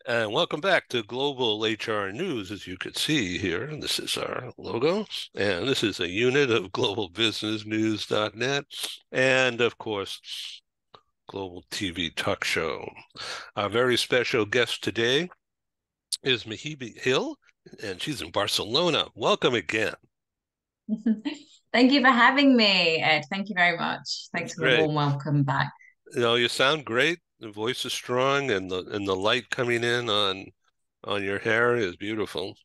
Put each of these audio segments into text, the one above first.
And welcome back to Global HR News. As you could see here, this is our logo, and this is a unit of globalbusinessnews.net, and of course, Global TV Talk Show. Our very special guest today is Mehibe Hill, and she's in Barcelona. Welcome again. Thank you for having me, Ed. Thank you very much. That's Thanks for the great. warm welcome back. You sound great. The voice is strong, and the light coming in on your hair is beautiful.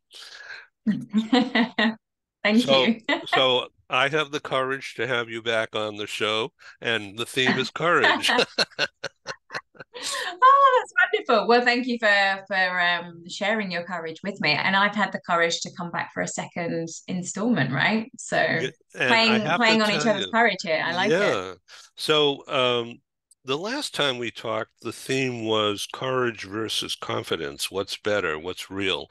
Thank So, you. so I have the courage to have you back on the show, and the theme is courage. Oh, that's wonderful. Well, thank you for sharing your courage with me. And I've had the courage to come back for a second installment, right? So Yeah, and I playing have to playing on each tell other's you, courage here. I like it. yeah. So, the last time we talked, the theme was courage versus confidence. What's better? What's real?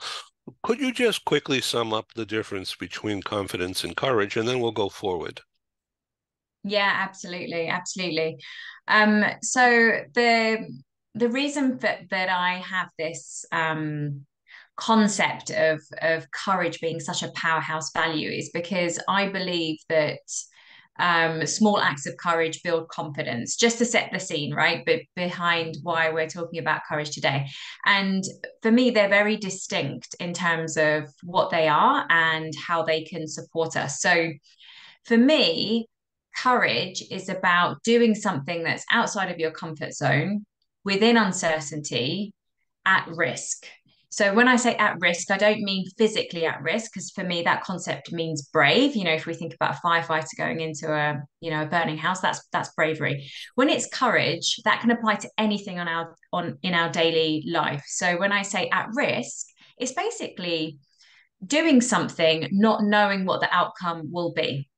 Could you just quickly sum up the difference between confidence and courage, and then we'll go forward? Yeah, absolutely, absolutely. So the reason that I have this concept of courage being such a powerhouse value is because I believe that small acts of courage build confidence. Just to set the scene, right? But behind why we're talking about courage today, and for me, they're very distinct in terms of what they are and how they can support us. So for me, courage is about doing something that's outside of your comfort zone, within uncertainty, at risk. So when I say at risk, I don't mean physically at risk, because for me that concept means brave. If we think about a firefighter going into a burning house, that's bravery. When it's courage, that can apply to anything on in our daily life. So when I say at risk, it's basically doing something, not knowing what the outcome will be.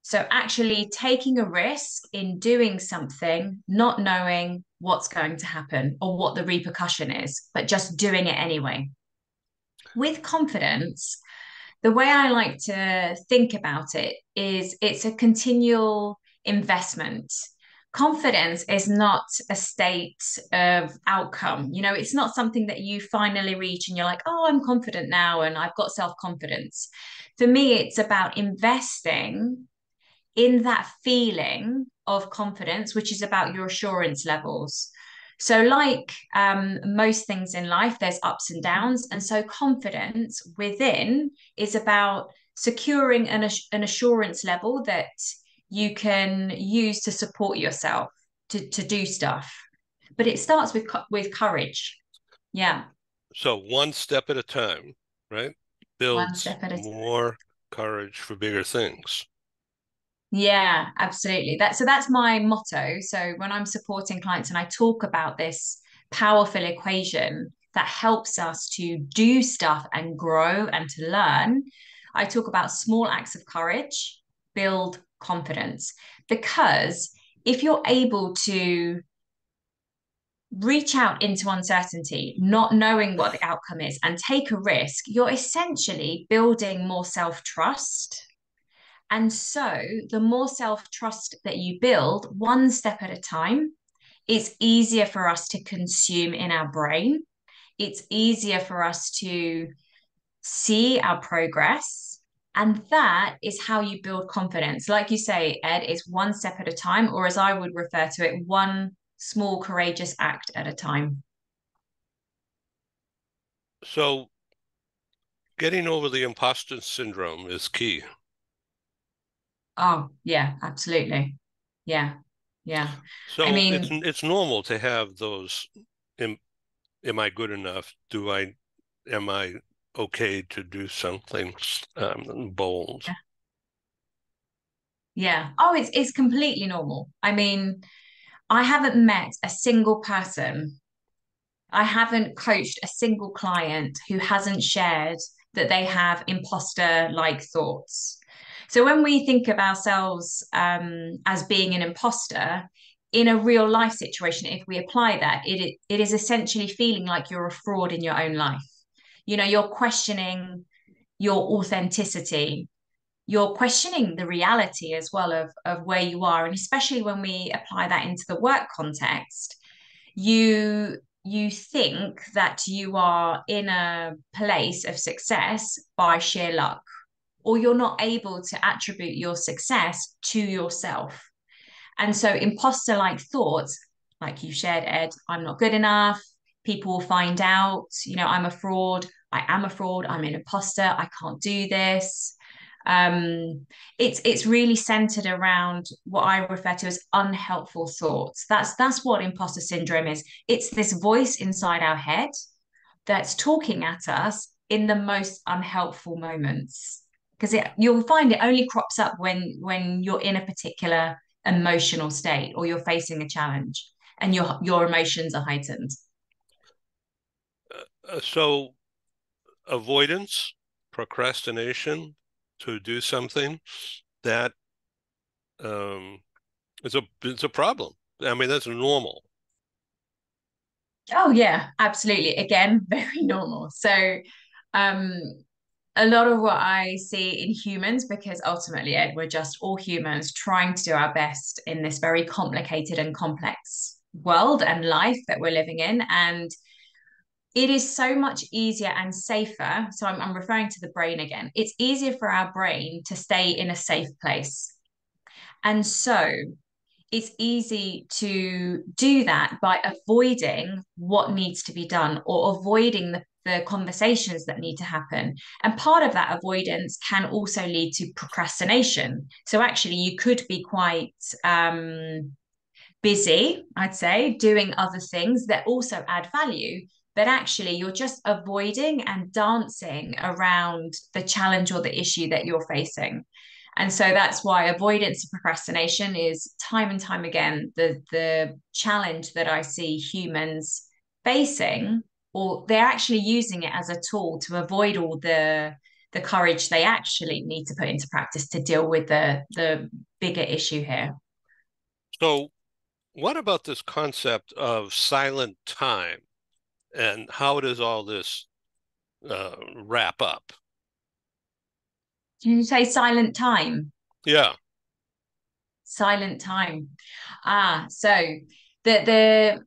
So actually taking a risk in doing something, not knowing what's going to happen or what the repercussion is, but just doing it anyway. With confidence, the way I like to think about it is it's a continual investment. Confidence is not a state of outcome. It's not something that you finally reach and you're like, oh, I'm confident now and I've got self confidence. For me, it's about investing in that feeling of confidence, which is about your assurance levels. So, like most things in life, there's ups and downs. And so, confidence within is about securing an assurance level that you can use to support yourself to do stuff. But it starts with courage. Yeah, So one step at a time, right? one Builds step at a time. more courage for bigger things. Yeah, absolutely. That's my motto. So when I'm supporting clients and I talk about this powerful equation that helps us to do stuff and grow and to learn, I talk about small acts of courage, build confidence. Because if you're able to reach out into uncertainty, not knowing what the outcome is, and take a risk, you're essentially building more self-trust, and so, the more self trust that you build, one step at a time, it's easier for us to consume in our brain. It's easier for us to see our progress. And that is how you build confidence. Like you say, Ed, it's one step at a time, or as I would refer to it, one small courageous act at a time. So getting over the imposter syndrome is key. Oh, yeah, absolutely. Yeah, yeah. I So mean, it's normal to have those. Am, am I good enough? Am I okay to do something bold? yeah. Oh, it's completely normal. I mean, I haven't met a single person, I haven't coached a single client who hasn't shared that they have imposter like thoughts. So when we think of ourselves as being an imposter in a real life situation, if we apply that, it is essentially feeling like you're a fraud in your own life. You're questioning your authenticity, you're questioning the reality as well of where you are. And especially when we apply that into the work context, you you think that you are in a place of success by sheer luck, or you're not able to attribute your success to yourself. And so imposter like thoughts, like you shared, Ed, I'm not good enough. People will find out, I'm a fraud. I am a fraud. I'm an imposter. I can't do this. It's really centered around what I refer to as unhelpful thoughts. That's what imposter syndrome is. It's this voice inside our head that's talking at us in the most unhelpful moments. Because you'll find it only crops up when you're in a particular emotional state or you're facing a challenge and your emotions are heightened. So avoidance, procrastination to do something that um, is a problem. I mean, that's normal. Oh yeah, absolutely. Again, very normal. So um a lot of what I see in humans, because ultimately, Ed, we're just all humans trying to do our best in this very complicated and complex world and life that we're living in. And it is so much easier and safer. So I'm referring to the brain again. It's easier for our brain to stay in a safe place. And so it's easy to do that by avoiding what needs to be done or avoiding the conversations that need to happen. And part of that avoidance can also lead to procrastination. So actually, you could be quite busy, I'd say, doing other things that also add value. But actually, you're just avoiding and dancing around the challenge or the issue that you're facing. And so that's why avoidance and procrastination is time and time again the challenge that I see humans facing, or they're actually using it as a tool to avoid all the courage they actually need to put into practice to deal with the bigger issue here. So, what about this concept of silent time and how does all this wrap up? Can you say silent time? Yeah. Silent time. So the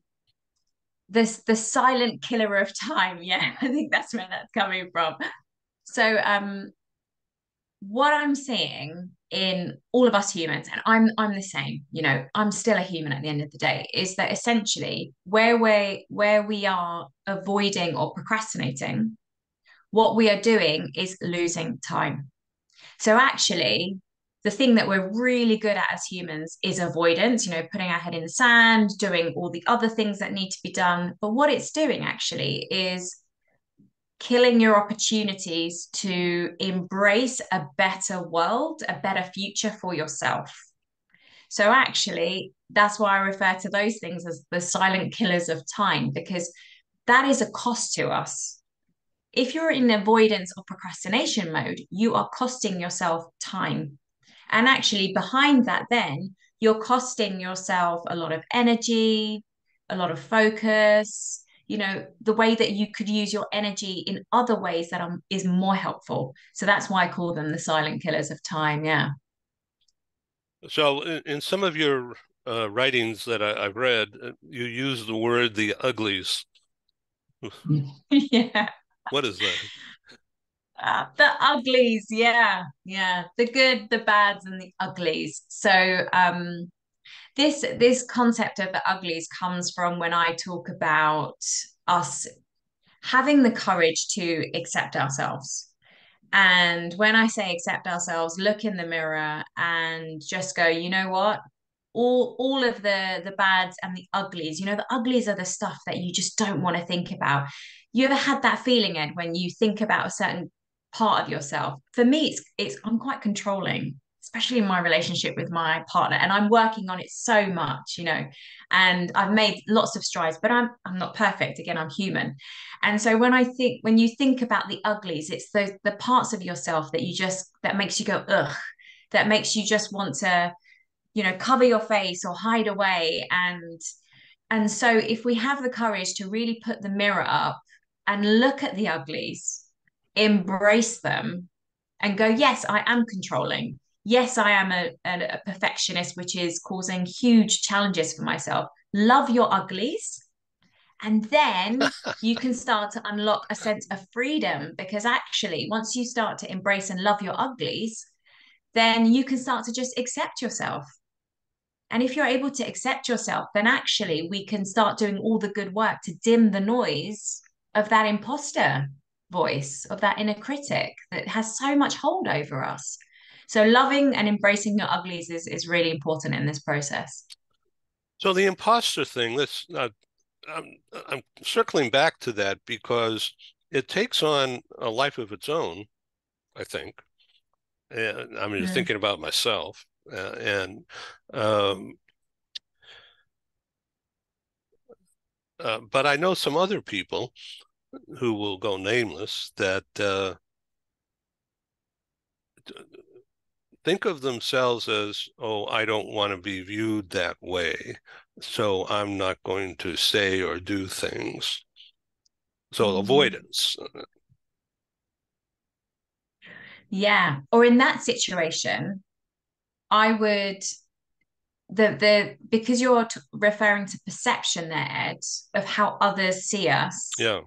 the silent killer of time. Yeah, I think that's where that's coming from. So what I'm seeing in all of us humans, and I'm the same, I'm still a human at the end of the day, is that essentially where we are avoiding or procrastinating, what we are doing is losing time. So actually, the thing that we're really good at as humans is avoidance, putting our head in the sand, doing all the other things that need to be done. But what it's doing actually is killing your opportunities to embrace a better world, a better future for yourself. So actually, that's why I refer to those things as the silent killers of time, because that is a cost to us. If you're in avoidance or procrastination mode, you are costing yourself time. And actually, behind that, then you're costing yourself a lot of energy, a lot of focus, the way that you could use your energy in other ways that is more helpful. So that's why I call them the silent killers of time. Yeah. So, in some of your writings that I've read, you use the word the uglies. Yeah. What is that? The uglies. Yeah. Yeah. The good, the bads, and the uglies. So, this concept of the uglies comes from when I talk about us having the courage to accept ourselves. And when I say accept ourselves, look in the mirror and just go, you know what? All of the bads and the uglies, the uglies are the stuff that you just don't want to think about. You ever had that feeling, Ed, when you think about a certain part of yourself? For me, it's I'm quite controlling, especially in my relationship with my partner, and I'm working on it so much, and I've made lots of strides, but I'm not perfect. Again, I'm human. And so when you think about the uglies, it's the parts of yourself that makes you go, ugh, that makes you just want to, cover your face or hide away. And so if we have the courage to really put the mirror up and look at the uglies, embrace them, and go, yes, I am controlling. Yes, I am a perfectionist, which is causing huge challenges for myself. Love your uglies And then you can start to unlock a sense of freedom because actually, once you start to embrace and love your uglies, then you can start to just accept yourself. And if you're able to accept yourself, then actually we can start doing all the good work to dim the noise of that imposter voice, of that inner critic that has so much hold over us. So loving and embracing your uglies is really important in this process. So the imposter thing, I'm circling back to that because it takes on a life of its own, I think. And I'm just Mm. thinking about myself, and um, but I know some other people who will go nameless that think of themselves as, oh, I don't want to be viewed that way, so I'm not going to say or do things. So Mm. avoidance. Yeah. Or in that situation, I would the because you're referring to perception there, Ed, of how others see us, Yeah.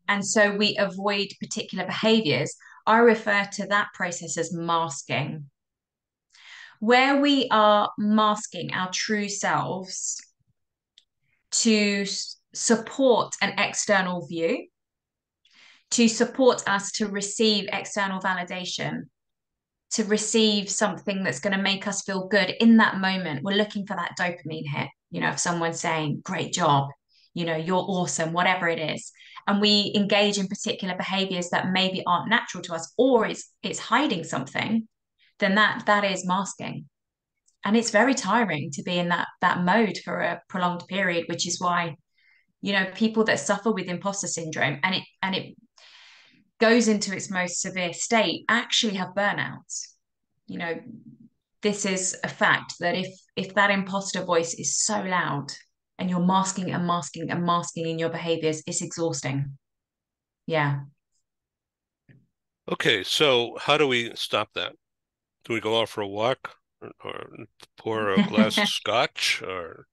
and so we avoid particular behaviors. I refer to that process as masking, where we are masking our true selves to support an external view, to support us to receive external validation, to receive something that's going to make us feel good in that moment. We're looking for that dopamine hit, if someone's saying, great job, you're awesome, whatever it is. And we engage in particular behaviors that maybe aren't natural to us, or it's hiding something, then that is masking. And it's very tiring to be in that mode for a prolonged period, which is why, people that suffer with imposter syndrome and it goes into its most severe state actually have burnouts. You know, this is a fact that if that imposter voice is so loud and you're masking and masking and masking in your behaviors, it's exhausting. Yeah. Okay, so how do we stop that? Do we go out for a walk or pour a glass of scotch or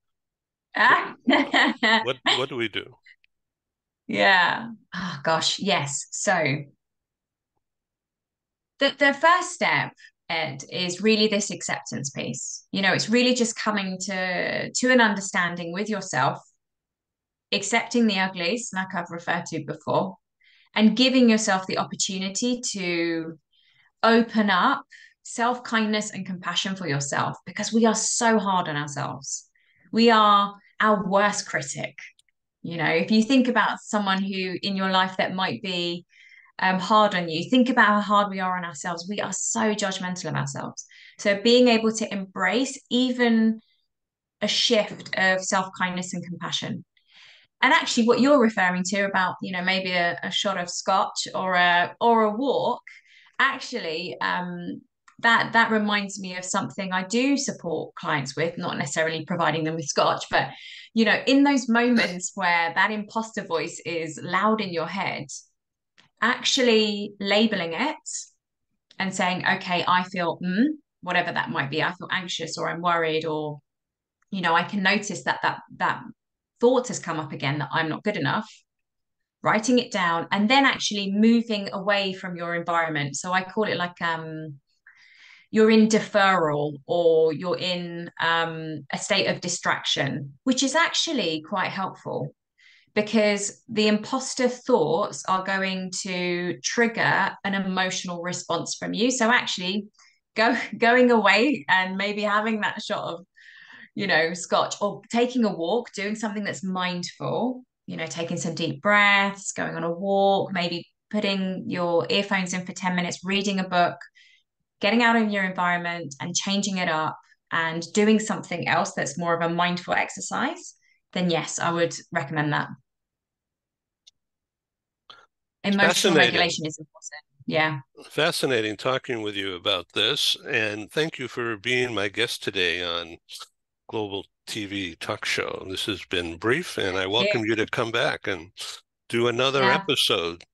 what do we do? Yeah. Oh gosh, yes. So the first step, Ed, is really this acceptance piece. It's really just coming to an understanding with yourself, accepting the uglies, like I've referred to before, and giving yourself the opportunity to open up self-kindness and compassion for yourself because we are so hard on ourselves. We are our worst critic. If you think about someone who in your life that might be hard on you, think about how hard we are on ourselves. We are so judgmental of ourselves. So being able to embrace even a shift of self-kindness and compassion. And actually what you're referring to about, maybe a shot of scotch or a walk, actually that reminds me of something I do support clients with, not necessarily providing them with scotch, but in those moments where that imposter voice is loud in your head, actually labeling it and saying, okay, I feel whatever that might be, I feel anxious or I'm worried, or I can notice that thought has come up again that I'm not good enough, writing it down and then actually moving away from your environment. So I call it like you're in deferral or you're in a state of distraction, which is actually quite helpful because the imposter thoughts are going to trigger an emotional response from you. So actually going away and maybe having that shot of, scotch or taking a walk, doing something that's mindful, taking some deep breaths, going on a walk, maybe putting your earphones in for 10 minutes, reading a book, getting out of your environment and changing it up and doing something else that's more of a mindful exercise, then yes, I would recommend that. Emotional Fascinating. regulation is important. Yeah. Fascinating talking with you about this. And thank you for being my guest today on Global TV Talk Show. This has been brief, and I Yeah. welcome you to come back and do another Yeah. episode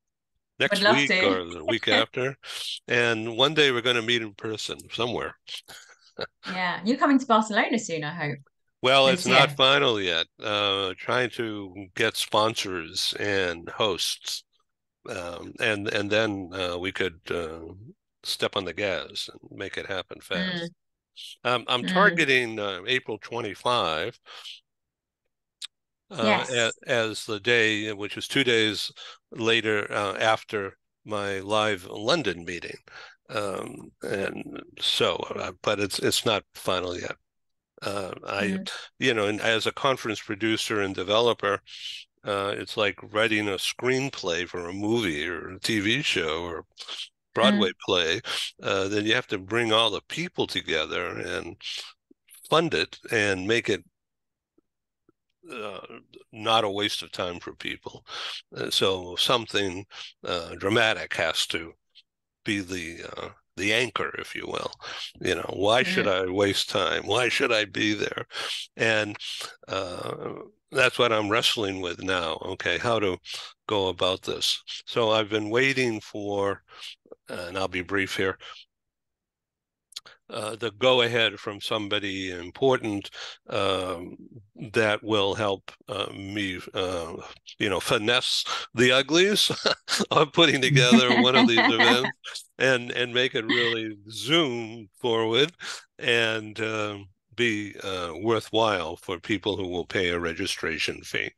Would next love week to. or the week after. And one day we're going to meet in person somewhere. Yeah. You're coming to Barcelona soon, I hope. Well, it's this not year? final yet. Trying to get sponsors and hosts, and then we could step on the gas and make it happen Mm, fast. I'm mm. targeting April 25 Yes. as the day, which is 2 days later after my live London meeting. And so, but it's not final yet. I, Mm, and as a conference producer and developer, it's like writing a screenplay for a movie or a TV show or Broadway mm. play. Then you have to bring all the people together and fund it and make it uh, not a waste of time for people. So something dramatic has to be the anchor, if you will. Why should Mm. I waste time? Why should I be there? And uh, that's what I'm wrestling with now. Okay, how to go about this. So I've been waiting for, and I'll be brief here, the go ahead from somebody important um, that will help me, finesse the uglies of putting together one of these events and make it really zoom forward and be worthwhile for people who will pay a registration fee.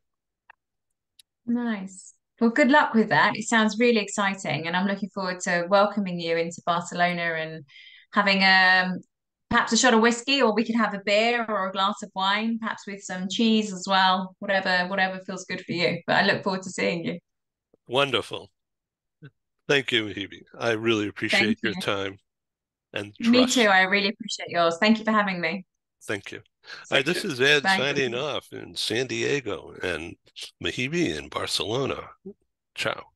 Nice. Well, good luck with that. It sounds really exciting, and I'm looking forward to welcoming you into Barcelona and having perhaps a shot of whiskey, or we could have a beer or a glass of wine, perhaps with some cheese as well. Whatever feels good for you. But I look forward to seeing you. Wonderful. Thank you, Hebe. I really Thank appreciate your you. time and Me too. trust. I really appreciate yours. Thank you for having me. Thank you. This is Ed Thank signing you. off in San Diego and Mehibe in Barcelona. Ciao.